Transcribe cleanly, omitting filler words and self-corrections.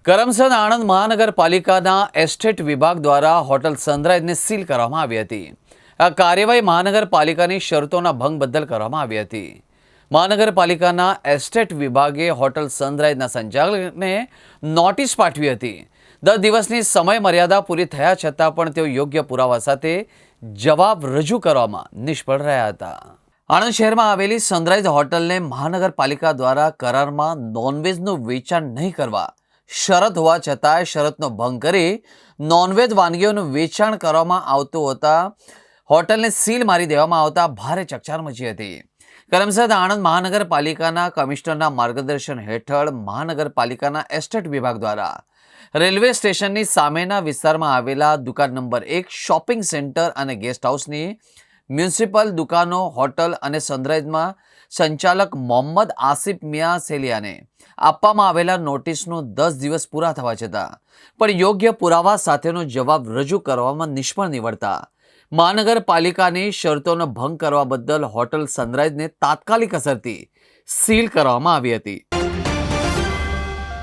કરમસદ આણંદ મહાનગરપાલિકાના એસ્ટેટ વિભાગ દ્વારા હોટલ સનરાઇઝને સીલ કરવામાં આવી હતી. આ કાર્યવાહી મહાનગરપાલિકાની શરતોના ભંગ બદલ કરવામાં આવી હતી. મહાનગરપાલિકાના એસ્ટેટ વિભાગે હોટલ સનરાઇઝના સંચાલકને નોટિસ પાઠવી હતી. 10 દિવસની સમય મર્યાદા પૂરી થયા છતાં પણ તેઓ યોગ્ય પુરાવા સાથે જવાબ રજૂ કરવામાં નિષ્ફળ રહ્યા હતા. આણંદ શહેરમાં આવેલી સનરાઇઝ હોટલને મહાનગરપાલિકા દ્વારા કરારમાં નોનવેજનું વેચાણ નહીં કરવા શરત હોવા છતાં શરતનો ભંગ કરી નોનવેજ વાનગીઓનું વેચાણ કરવામાં આવતું હોતા હોટલને સીલ મારી દેવામાં આવતા ભારે ચકચાર મચી હતી. કરમસદ આણંદ મહાનગરપાલિકાના કમિશનરના માર્ગદર્શન હેઠળ મહાનગરપાલિકાના એસ્ટેટ વિભાગ દ્વારા રેલવે સ્ટેશનની સામેના વિસ્તારમાં આવેલા દુકાન નંબર 1 શોપિંગ સેન્ટર અને ગેસ્ટ હાઉસની મ્યુનિસિપલ દુકાનો, હોટલ અને સનરાઇઝમાં સંચાલક મોહમ્મદ આસિફ મિયા સેલિયાને આપવામાં આવેલા નોટિસનું 10 દિવસ પૂરા થવા છતાં પણ યોગ્ય પુરાવા સાથેનો જવાબ રજૂ કરવામાં નિષ્ફળ નીવડતા મહાનગરપાલિકાની શરતોનો ભંગ કરવા બદલ હોટલ સનરાઇઝને તાત્કાલિક અસરથી સીલ કરવામાં આવી હતી.